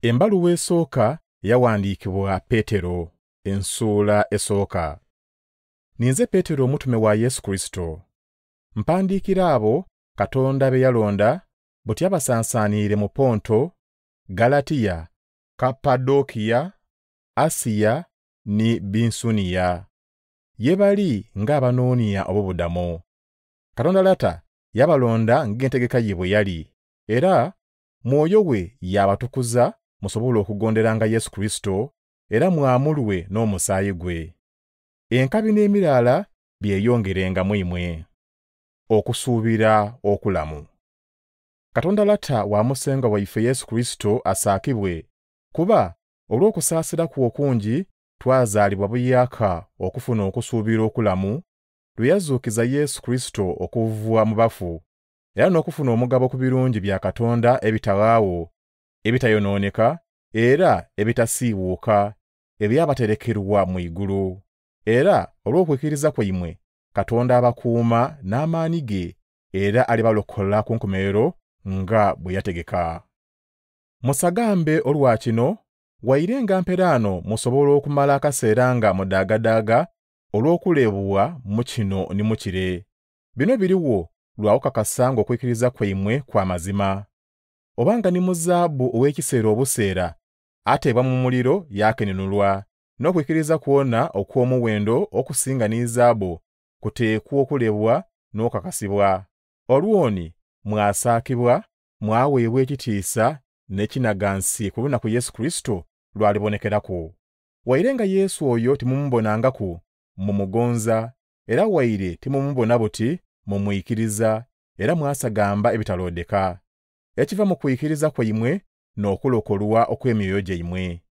Embaluwa esooka yawandiikibwa Peetero, ensuula esooka. Ninze Peetero omutume wa Yesu Kristo. Mpandiikira abo Katonda be yalonda, butya basansaaniire mu Ponto, Galatiya, Kapadokiya, Asiya ni Binsuniya. Ye bali ng'abanooniya ob'obudamu. Katonda lata yabalonda ng'entegeka ye bwe yali, era Mwoyo we y'abatukuza musobole okugonderanga Yesu Kristo, era mwamulwe n'omusaayi gwe. Enkabi n'emirala byeyongerenga mu mmwe. Okusuubira okulamu. Katonda lata wa musenga waife Yesu Kristo asaakibwe, kuba olw'okusaasira kwe okungi twazaalibwa buyaaka okufuna okusuubira okulamu, lwe yazuukiza Yesu Kristo okuva mu bafu, era n'okufuna omugabo ku birungi bya Katonda ebitawaawo, ebitayonooneka, era ebitasiiwuuka, ebyabaterekerwa mu igulu. Era olw'okwikiriza kwammwe, Katonda abakuuma n'amaanyi ge, era alibalokola ku nkomerero nga bwe yategeka. Musagambe olwa kino, wairenga mperaano musobole okumala akaseera nga mudaagadaaga olw'okulebwa mu kino ne mu kire. Bino biriwo lwawukakasa ng'okwikiriza kwammwe kwa mazima. Obanga ni mu zaabu ow'ekiseera obuseera, ateebwa mu muliro yaakenenulwa, n'okwikiriza kwonna okw'omuwendo okusinga n'izaabu kuteekwa okulebwa n'okakasibwa. Olwoni mwasaakibwa, mwaweebwa ekitiisa n'ekinagansi ku lunaku Yesu Kristo lwalibonekerako. Wairenga Yesu oyo timumubonangaku, mumugonza, era waire timumubona buti, mumuyikiriza, era mwasagamba ebitaloodeka. Ekiva mu kuyikiriza kwammwe n'okulokolwa okw'emyoyo gyammwe.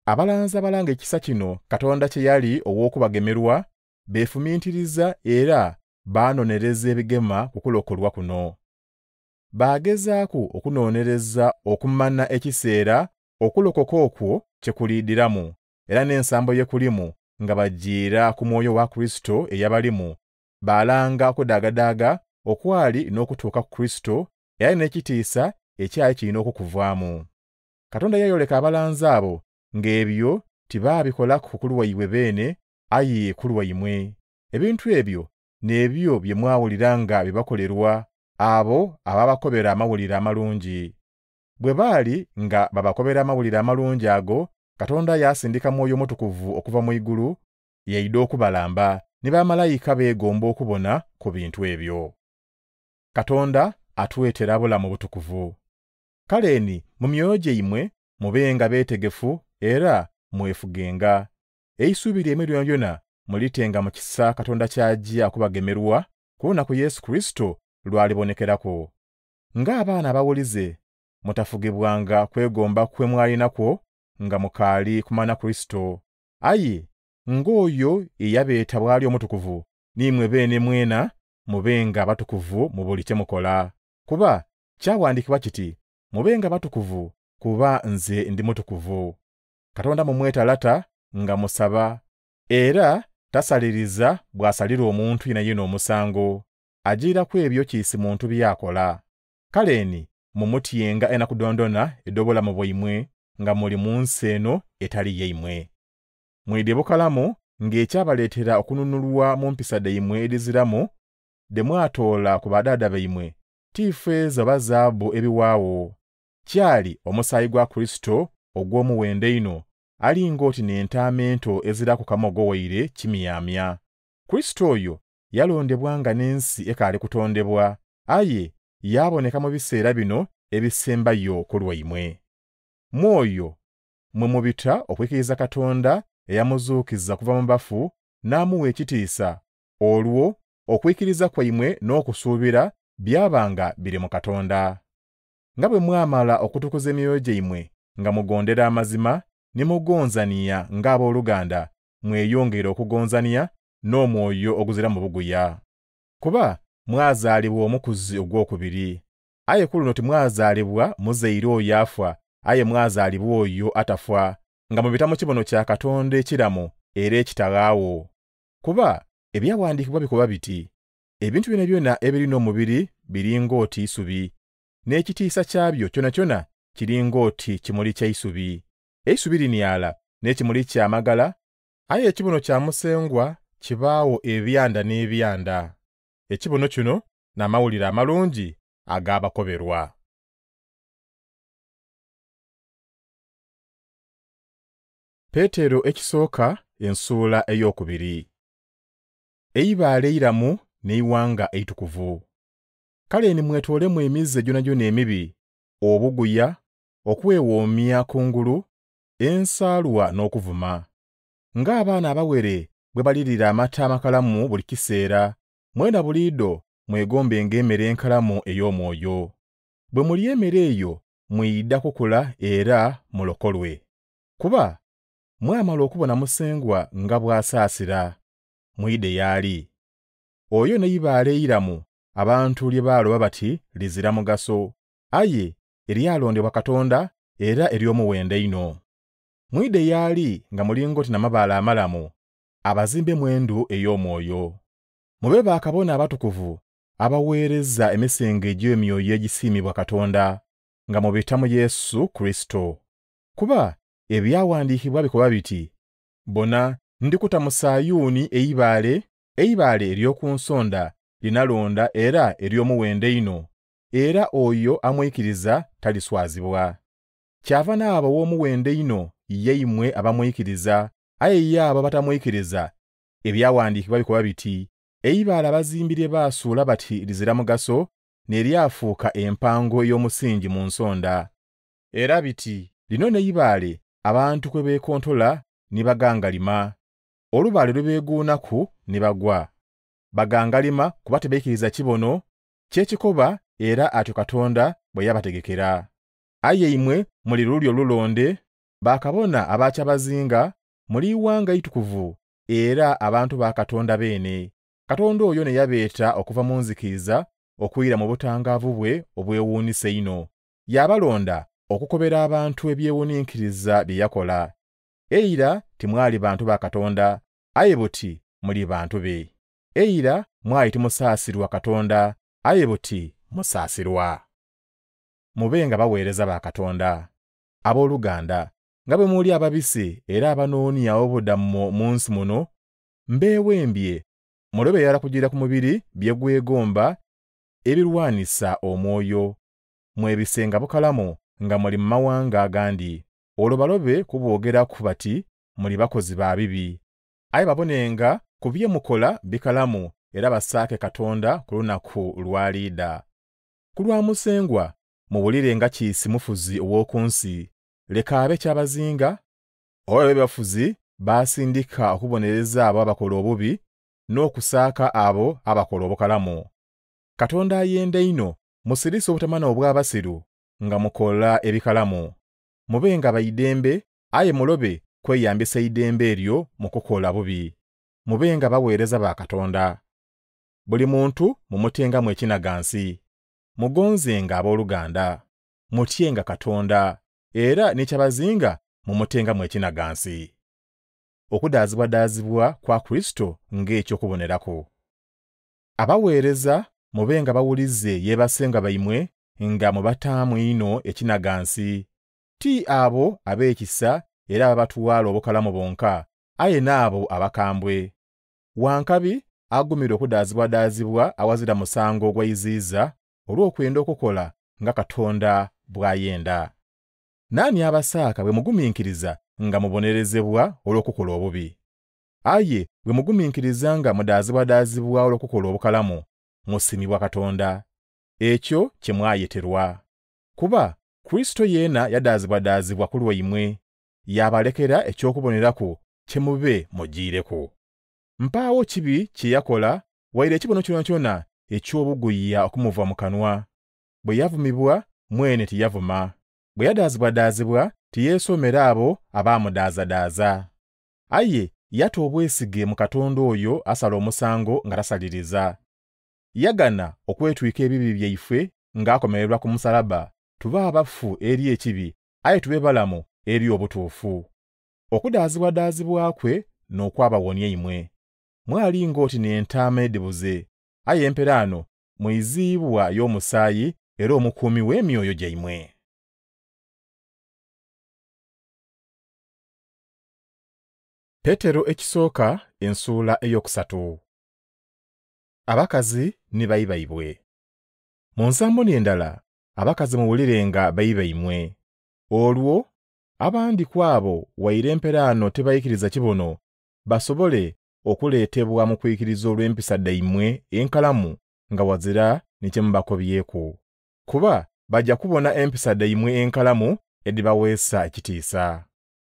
Abalanzi abalanga ekisa kino Katonda kye yali ow'okubagemerwa, beefumiitiriza era baanonereza ebigema ku kulokolwa kuno. Baagezaaku okunoonereza okumana ekiseera okulokoka okwo kye kuliidiramu, era n'ensambo ye kulimu nga bagiira ku Mwoyo wa Kristo eyabalimu, baalanga okudaagadaaga okwali n'okutuuka ku Kristo, era n'ekitiisa ekyali kirina okukuvaamu. Katonda yayoleka abalanzi abo ng'ebyo tibaabikola ku lwaibwe beene, aye ku lwammwe. Ebintu ebyo n'ebyo bye mwawulira nga bibakolerwa abo ababakobera amawulire amalungi. Bwe baali nga babakobera amawulire amalungi ago, Katonda yaasindika Mwoyo Mutukuvu okuva mu igulu, yaidde okubalamba, ne bamalayika beegomba okubona ku bintu ebyo. Katonda atuweetera bulamu butukuvu. Kale eni mu myoyo gyammwe mubenga beetegefu era mwefugenga. Eisuubi ly'emmwe lyonna mulitenga mu kisa Katonda ky'ajja okubagemerwa ku lunaku Yesu Kristo lwalibonekerako. Ng'abaana abawulize, mutafugibwanga kwegomba kwe mwalinakwo nga mukaali kumana Kristo. Aye, ng'oyo eyabeeta bw'ali omutukuvu, nimmwe beene mwena mubenga batukuvu mu buli kye mukola. Kuba kyawandiikibwa kiti, mubenga batukuvu kuba nze ndi mutukuvu. Katonda mumwetalata nga musaba, era tasaliriza bw'asalira omuntu yenna omusango, agiirako ebyo kiyisi muntu byakola. Kale eni mumutyenga enakudondona edd'obulamu bwammwe nga muli mu nsi eno etali yammwe. Mwidde bukalamu ng'ekyabaleetera okununulwa mu mpisa dhammwe ediziramu, de mwatoola ku badaada bammwe, ti ffeeza oba zaabu ebiwaawo, kyali omusaayi gwa Kristo ogw'omuwendo eno, ali ng'oti n'entaamento ezira ku kamogo waire kimyamya. Kristo oyo yalondebwa nga n'ensi ekaali kutondebwa, aye yaaboneka mu biseera bino ebisembayo ku lwammwe. Mwoyo mwe mubita okwikiriza Katonda eyamuzuukiza kuva mu bafu n'amuwa ekitiisa, olwo okwikiriza kwammwe n'okusuubira byabanga biri mu Katonda. Nga bwe mwamala okutukuza emyoyo gyammwe nga mugondera amazima, ne mugonzaniya ng'abooluganda, mweyongere okugonzaniya n'omwoyo oguzira mu buguya. Kuba mwazaalibwa omukuzi ogwokubiri, aye ku luno timwazaalibwa muzaire oyo afa, aye mwazaalibwa oyo atafa, nga mubita mu kibono kya Katonda ekiramu era ekitawaawo. Kuba ebyawandiikibwa bikoba biti, ebintu byonna ebirina omubiri biri ng'oti isubi, n'ekitiisa kyabyo kyonna kyonna kiringa oti kimuli kya isubi. Eisubi linyala n'ekimuli kyamagala, aye ekibuno kya musengwa kibaawo ebyanda n'ebyanda. Ekibuno kino n'amawulire amalungi ag'abakoberwa. Peetero ekisooka ensuula ey'okubiri. Eibaale eiramu n'eiwanga eitukuvu. Kale nimwetoolemu emizze gyonna emibi, obuguya, okwewoomya kungulu, ensaalwa n'okuvuma. Ng'abaana abawere bwe balirira amata amakalamu buli kiseera, mwena buliido mwegombenga emmere enkalamu ey'omwoyo. Bwe mulya emmere eyo mwiyidda kukula era mulokolwe. Kuba mwamala okubona musengwa nga bw'asaasira, muyide y'ali. Oyo n'eibaale eiramu abantu lye baaloba bati lizira mugaso, aye eryalondebwa Katonda era ery'omuwendo eno. Muyide y'ali nga mulingoti n'amabaale amalamu, abazimbe mwendu ey'omwoyo. Mube bakabona abatukuvu abaweereza emisenge egy'emyoyo egisiimibwa Katonda, nga mubita mu Yesu Kristo. Kuba ebyawandiikibwa bikoba biti, bona ndikuta mu Sayuuni eibaale ery'oku nsonda linalonda era ery'omuwendo eno, era oyo amwikiriza taliswazibwa. Kyava n'abo w'omuwendo eno yeimwe abamwikiriza, aye ye abo batamwikiriza, ebyawandiikibwa bikoba biti, eibaale abazimbire baasuula bati lizira mugaso, ne lyafuuka empango ey'omusingi mu nsonda. Era biti, lino n'eibaale abantu kwe beekontola ne bagangalima, olubaale lwe beeguunaku ne bagwa. Bagangalima kuba tebeekiriza kibono ky'ekikoba era atyo Katonda bwe yabategekera. Aye imwe muli lulyo lulonde, bakabona abakyabazinga, muli iwanga itukuvu era abantu ba Katonda beene. Katonda oyo ne yabeeta okuva mu nzikiriza okuyira mu butangaavu bwe obwewuunisa ino. Yabalonda okukobera abantu ebyewuniikiriza bye yakola. Eira timwali bantu ba Katonda, aye buti muli bantu be. Eira mwali timusaasirwa Katonda, aye buti musaasirwa. Mubenga baweereza ba Katonda. Abooluganda, nga bwe muli ababisi era abanoonya obuddamu mu nsi muno, mbeewembye mulobe kugira ku mubiri bye gwegomba ebirwanisa omwoyo, mwebisenga bukalamu nga muli mu mawanga agandi. Olwo balobe kuboogeraku bati muli bakozi ba bibi, aye babonenga ku bye mukola bikalamu era basaake Katonda ku lunaku lw'aliida. Ku lwa musengwa muwulire nga Kiisi mufuzi ow'oku nsi, leka abe kyabazinga, oba be bafuzi baasindika okubonereza abo abakola obubi n'okusaaka abo abakola obukalamu. Katonda ayenda ino musirisa obutamanya obw'abasiru nga mukola ebikalamu. Mubenga bayidembe, aye mulobe kweyambisa idembe eryo mu kukola bubi. Mubenga baweereza ba Katonda. Buli muntu mumutengamu ekinagansi. Mugonzenga abooluganda. Mutyenga Katonda era n'ekyabazinga mumutengamu ekinagansi. Okudaazibwadaazibwa kwa Kristo ng'ekyokubonerako. Abaweereza mubenga bawulize yeebasenga baimwe nga mubataamu ino ekinagansi. Ti abo ab'ekisa era ababatuwaala obukalamu bonka, aye n'abo abakambwe. Wankabi agumira okudaazibwadaazibwa awazira musango ogwayiziiza olw'okwenda okukola nga Katonda bw'ayenda. Naani abasaaka bwe mugumiikiriza nga mubonerezebwa olw'okukola obubi? Aye bwe mugumiikiriza nga mudaazibwadaazibwa olw'okukola obukalamu, musimibwa Katonda. Ekyo kye mwayeterwa. Kuba Kristo yeena yadaazibwadaazibwa ku lwammwe, yabalekera ekyokubonerako kye mube mugiireko. Mpaawo kibi kye yakola, waire ekibono kyonna eky'obuguya okumuva mu kanwa. Bwe yavumibwa, mwene teyavuma. Bwe yadaazibwadaazibwa, teyeesomera abo abaamudaazadaaza. Aye yatta obwesige mu Katonda oyo asala omusango nga tasaliriza. Yagana okwetwika ebibi byaife ng'akomererwa ku musalaba, tuba abafu eri ekibi, aye tube balamu eri obutuufu. Okudaazibwadaazibwa kwe n'okwabawonya imwe. Mwali ng'oti n'entaama edibuze, aye emperaano muyiziibwa y'omusaayi era omukuumi w'emyoyo gyammwe. Petero ekisooka ensuula eyokusatu. Abakazi ni bayibayibwe. Mu nsambo n'endala, abakazi muwulirenga bayibayimmwe. Olwo abandi kwabo waire emperaano tebayikiriza kibono, basobole okuleetebwa mu kuyikiriza olw'empisa ddayimmwe enkalamu nga wazira ne kye mubakobyeku. Kuba bajja kubona empisa ddayimmwe enkalamu edibaweesa ekitiisa.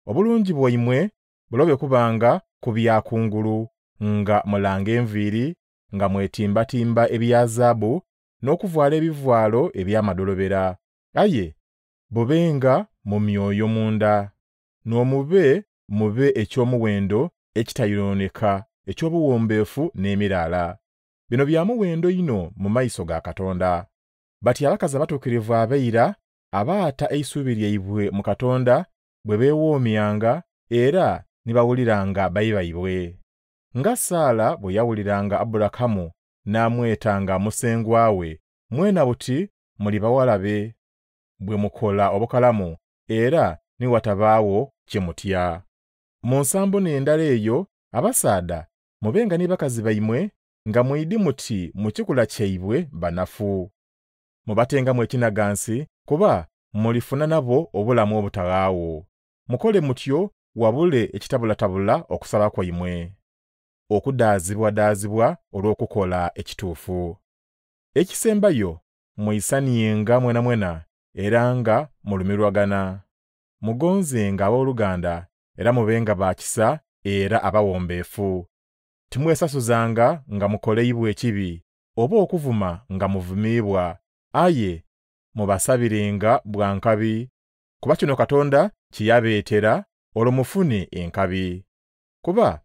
Obulungi bwammwe bulobe kubanga ku byakungulu nga mulanga enviiri, nga mwetimbatimba ebya zaabu n'okuvaala ebivwalo eby'amadolobera. Aye, bubenga mu myoyo munda, n'omube eky'omuwendo ekitayonooneka eky'obuwombeefu n'emiraala. Bino bya muwendo ino mu maaso ga Katonda. Bati abakazi abatuukirivu abeira abaata eisuubi lyaibwe mu Katonda bwe beewoomyanga era ne bawuliranga bayibayibwe. Nga Saala bwe yawuliranga Abulakamu n'amwetanga musengwawe, mwena buti muli bawala be bwe mukola obukalamu era ne watabaawo kye mutya. Mu nsambo n'endala eyo abasaada mubenga ne bakazi bammwe nga mwidi muti mu kikula kyaibwe banafu. Mubatengamu ekinagansi kuba mulifuna nabo obulamu obutalaawo. Mukole mutyo wabule ekitabulatabula okusaba kwammwe. Okudaazibwadaazibwa olw'okukola ekituufu. Ekisembayo muyisaniyenga mwena era nga mulumirwagana. Mugonzenga abooluganda era mubenga baakisa era abawombeefu. Timwesasuzanga nga mukoleibwa ekibi oba okuvuma nga muvumiibwa. Aye, mubasabirenga bwankabi, kuba kino Katonda kiyabeetera olwo mufune enkabi. Kuba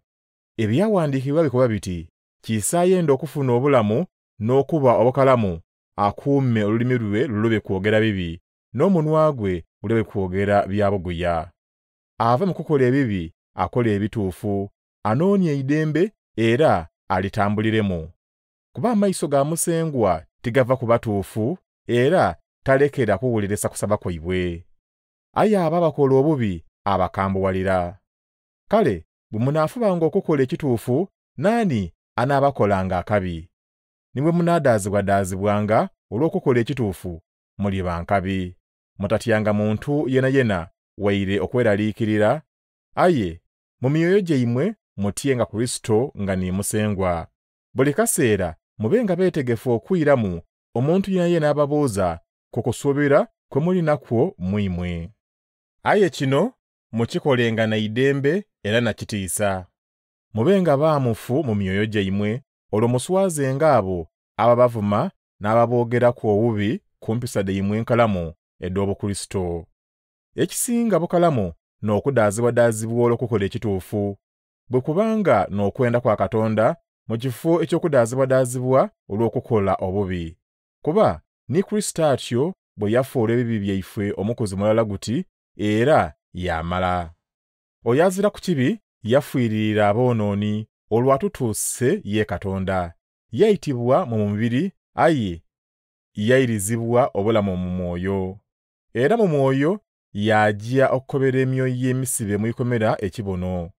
ebyawandiikibwa bikuba biti, kiisaayenda okufuna obulamu n'okuba obukalamu, akuume olulimi lwe lulube kwogera bibi, n'omunwa gwe gulebe kwogera byabuguya. Ave mu kukola ebibi akola ebituufu, anoonya eidembe era alitambuliremu. Kuba amaiso ga musengwa tigava ku batuufu era talekera kuwulirisa kusaba kwaibwe. Aye abo bakola obubi abakambuwalira. Kale bwe munaafubanga okukola ekituufu, naani anaabakolanga akabi? Nimwe munaadaazibwadaazibwanga olw'okukola ekituufu, muli bankabi. Mutatyanga muntu yena waire okweraliikirira. Aye, mu myoyo gyammwe mutyenga Kristo nga nimusengwa. Buli kaseera mubenga beetegefu okwiramu omuntu yena ababuuza ku kusuubira kwe muli nakwo mwimwe. Aye kino mukikolenga na idembe era na kitiisa. Mubenga baamufu mu myoyo gyammwe olwo muswazenga abo ababavuma n'ababoogeraku obubi ku mpisa ddayimmwe enkalamu ed'Obukristo. Ekisinga bukalamu n'okudaazibwadaazibwa olw'okukola ekituufu, bwe kubanga n'okwenda kwa Katonda mu kifo eky'okudaazibwadaazibwa olw'okukola obubi. Kuba ni Kristo atyo bwe yafuula ebibi byaife omukozi mulala guti era yamala. Oyo azira ku kibi yafiiririra aboonooni olwo atutuuse ye Katonda. Yayitibwa mu mubiri, aye yayirizibwa obulamu mu mwoyo. Era mu mwoyo yajja okukobera emyoyo y'emisibe mu ikomera ekibono.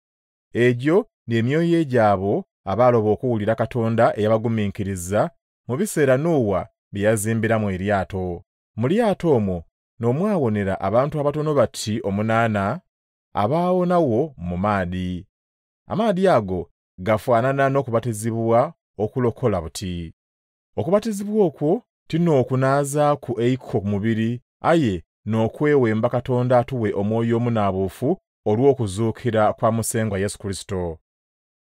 Egyo n'emyoyo egy'abo abaaloba okuwulira Katonda eyabagumiikiriza mu biseera Nuuwa bye yazimbiramu eryato. Mu lyato omwo n'omwawonera abantu abatono bati 8 abaawonawo mu maadi. Amaadi ago gafaanana n'okubatizibwa okulokola buti. Okubatizibwa okwo tinookunaaza ku eiko ku mubiri, aye n'okwewemba Katonda atuwe omwoyo omunaabuufu olw'okuzuukira kwa musengwa Yesu Kristo.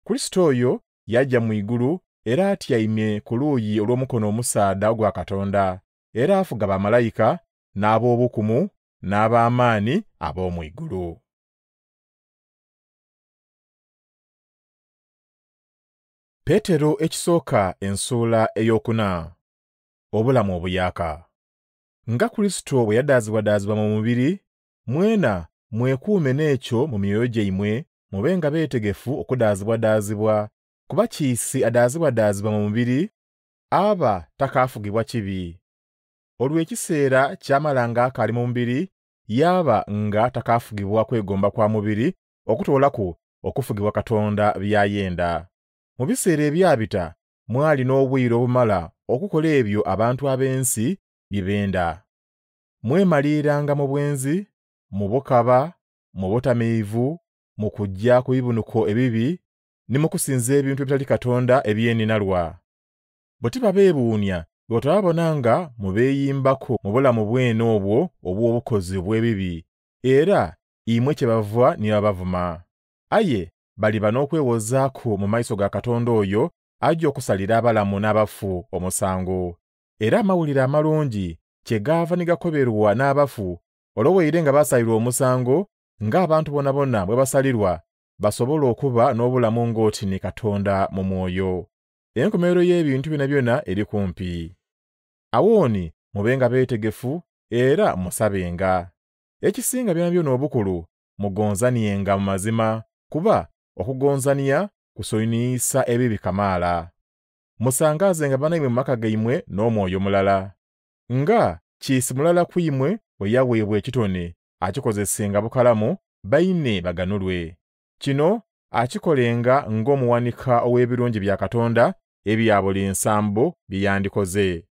Kristo oyo yajja mu igulu era atyaimye ku luuyi olw'omukono omusaada ogwa Katonda, era afuga bamalayika n'ab'obukumu n'ab'amaanyi ab'omu igulu. Petero ekisooka ensuula ey'okuna. Obulamu obuyaaka. Nga Kristo bwe yadaazibwadaazibwa mu mubiri, mwena mwekuume n'ekyo mu myoyo gyammwe, mubenga beetegefu okudaazibwadaazibwa. Kuba kiisi adaazibwadaazibwa mu mubiri aba takaafugibwa kibi. Olwo ekiseera kyamalanga akali mu mubiri yaba nga takaafugibwa kwegomba kwa mubiri okutoolaku okufugibwa Katonda byayenda. Mu biseera ebyabita mwali n'obwire obumala okukola ebyo abantu ab'ensi bye benda. Mwemaliiranga mu bwenzi, mu bukaba, mu butamiivu, mu kujja ku bibunuko ebibi, ne mu kusinza ebintu ebitali Katonda ebyeninalwa. Bwe tibabeebuunya bwe otababonanga mu beeyimbako mu bulamu bwene obwo obw'obukozi bw'ebibi, era imwe kyebava ne babavuma. Aye baliba n'okwewozaako mu maaso ga Katonda oyo ajja okusalira abalamu n'abafu omusango. Era amawulire amalungi kyegaava ne gakoberwa n'abafu olw'obweyire nga basalirwa omusango ng'abantu bonna bwe basalirwa, basobola okuba n'obulamu ng'oti ne Katonda mu mwoyo. Enkomerero y'ebintu byonna eri kumpi. Awooni mubenga beetegefu era musabenga. Ekisinga byonna obukulu mugonzaniyenga mu mazima, kuba okugonzania kusoyiniisa ebibi kamaala. Musangaazenga bannammwe mu maka gammwe n'omwoyo mulala. Nga kiisi mulala kwimwe bwe yaweebwa ekitone akikozesenga bukalamu baine baganulwe. Kino akikolenga ng'omuwanika ow'ebirungi bya Katonda ebya buli nsambo bye yandikoze.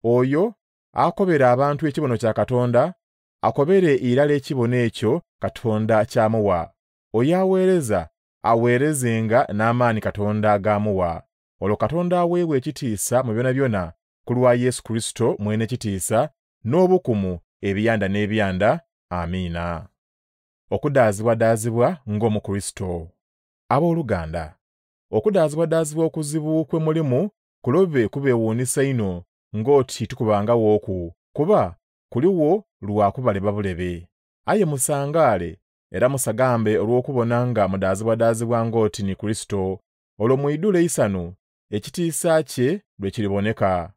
Oyo akobera abantu ekibono kya Katonda, akobere irala ekibono ekyo Katonda kyamuwa. Oyo aweereza aweerezenga n'amaani Katonda agaamuwa. Olwo Katonda aweebwa ekitiisa mu byonna ku lwa Yesu Kristo mwene kitiisa n'obukumu ebyanda n'ebyanda. Amiina. Okudaazibwadaazibwa ng'omu Kristo. Abooluganda, okudaazibwadaazibwa okuzibu kwe mulimu kulobe kubeewuunyisa ino ng'oti tukubanga wooku, kuba kuliwo lwakubala bulebe. Aye musangaale era musagambe olw'okubona nga mudaazibwadaazibwa ng'oti ni Kristo, olwo mwidule isanu ekitiisa kye lwe kiriboneka.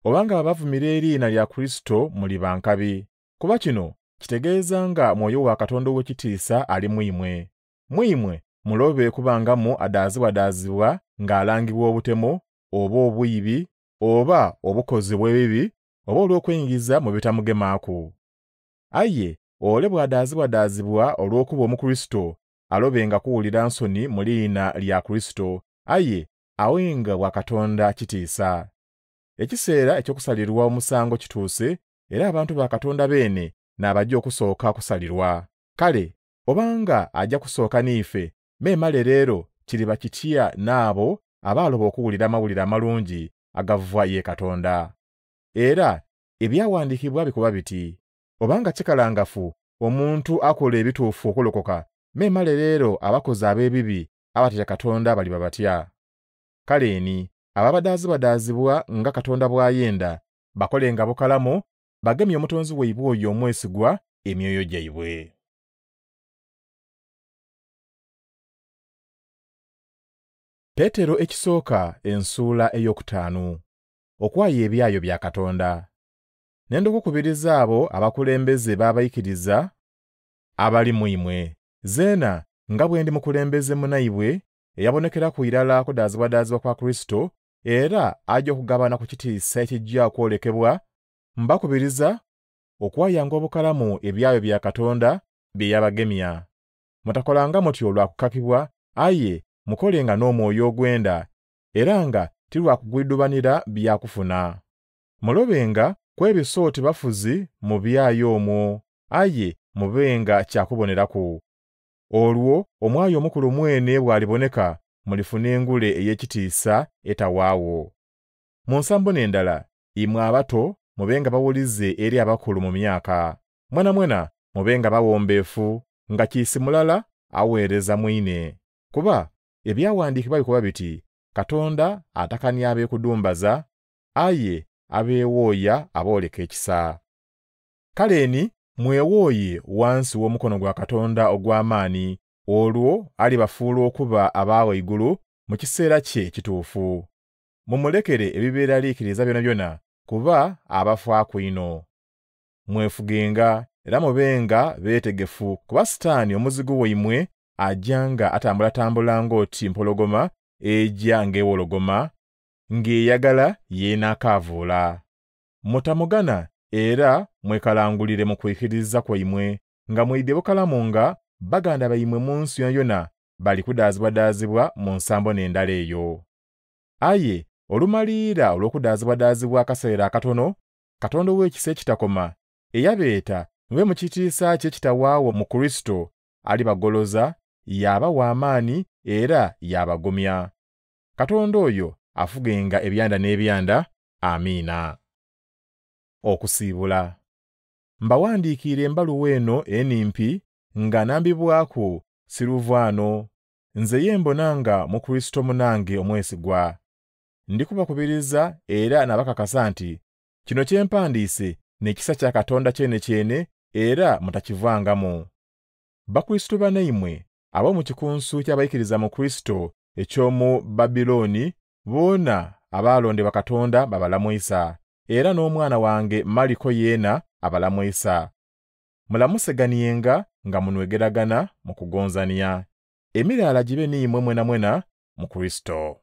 Obanga abavumira eriina lya Kristo muli bankabi, kuba kino kitegeeza nga mwoyo wa Katonda ow'ekitiisa ali mwimwe. Mwimwe mulobe kubangamu adaazibwadaazibwa ng'alangibwa obutemu, oba obwibi, oba obukozi bw'ebibi, oba olw'okwenyigiza mu bitamugemaako. Aye ole bw'adaazibwadaazibwa olw'okuba omu Kristo, alobenga kuwulira nsoni mu liina lya Kristo, aye awenga bwa Katonda kitiisa. Ekiseera eky'okusalirwa omusango kituuse, era abantu ba Katonda beene n'abajja okusooka kusalirwa. Kale obanga ajja kusooka niife, meemale leero kiriba kitya n'abo abaaloba okuwulira amawulire amalungi agava ye Katonda. Era ebyawandiikibwa bikuba biti, obanga kikalangafu omuntu akola ebituufu okulokoka, meemale leero abakozi ab'ebibi abatatya Katonda baliba batya. Kale eni ababadaazibwadaazibwa nga Katonda bw'ayenda bakolenga bukalamu, bagemye omutonzi waibwe oyo omwesigwa emyoyo gyaibwe. Peetero ekisooka ensuula ey'okutaano. Okwaya ebyayo bya Katonda. Nenda okukubiriza abo abakulembeze b'abayikiriza abali mwimwe. Zeena nga bwe ndi mukulembeze munaibwe eyabonekera ku irala kudaazibwadaazibwa kwa Kristo, era ajja okugabana ku kitiisa ekijja kwolekebwa, mbakubiriza okwayanga obukalamu ebyayo bya Katonda bye yabagemya. Mutakolanga mutyo lwa kukakibwa, aye mukolenga n'omwoyo ogwenda, era nga ti lwa kugwidubanira byakufuna. Mulobenga kwebisooti bafuzi mu byayo omwo, aye mubenga kyakubonerako. Olwo omwayo omukulu mwene bw'aliboneka, mulifuna engule ey'ekitiisa etawaawo. Mu nsambo n'endala, imwe abato mubenga bawulize eri abakulu mu myaka. Mwena mubenga bawombeefu, nga kiisi mulala aweereza mwine. Kuba ebyawandiikibwa bikuba biti, Katonda atakanya abeekudumbaza, aye abeewooya abooleka ekisa. Kale eni mwewooye wansi w'omukono gwa Katonda ogw'amaanyi, olwo alibafuula okuba abaawaigulu mu kiseera kye ekituufu. Mumulekere ebibeeraliikiriza byonna, kuba abafa kwino. Mwefugenga era mubenga beetegefu, kuba Sitaani omuzigu waimwe ajjanga atambulatambula ng'oti mpologoma ejja ng'ewologoma, ng'eyagala yeenaakaavuula. Mutamugana era mwekalangulire mu kwikiriza kwaimwe, nga mwidde bukalamu nga baganda baimwe mu nsi yonna bali kudaazibwadaazibwa mu nsambo n'endala eyo. Aye olumaliira olw'okudaazibwadaazibwa akaseera akatono, Katonda w'ekisa ekitakoma eyabeeta mube mu kitiisa kye kitawaawo mu Kristo alibagoloza, yabawa amaanyi era yabagumya. Katonda oyo afugenga ebyanda n'ebyanda. Amiina. Okusiibula. Mbawandiikira embaluwa eno enimpi nga nambibwako Siluvano, nze ye mbonanga mu Kristo munange omwesigwa. Ndikubakubiriza era nabakakasa nti kino kye mpandiise n'ekisa kya Katonda kyene era mutakivangamu. Bakristo bannammwe ab'omu kikunsu ky'abayikiriza mu Kristo eky'omu Babiloni boona abaalondebwa Katonda babalamwisa, era n'omwana wange Maliko yeena abalamwisa. Mulamuseganiyenga nga munwegeragana mu kugonzania. Emirala gibe nimmwe mwena mwena mu Kristo.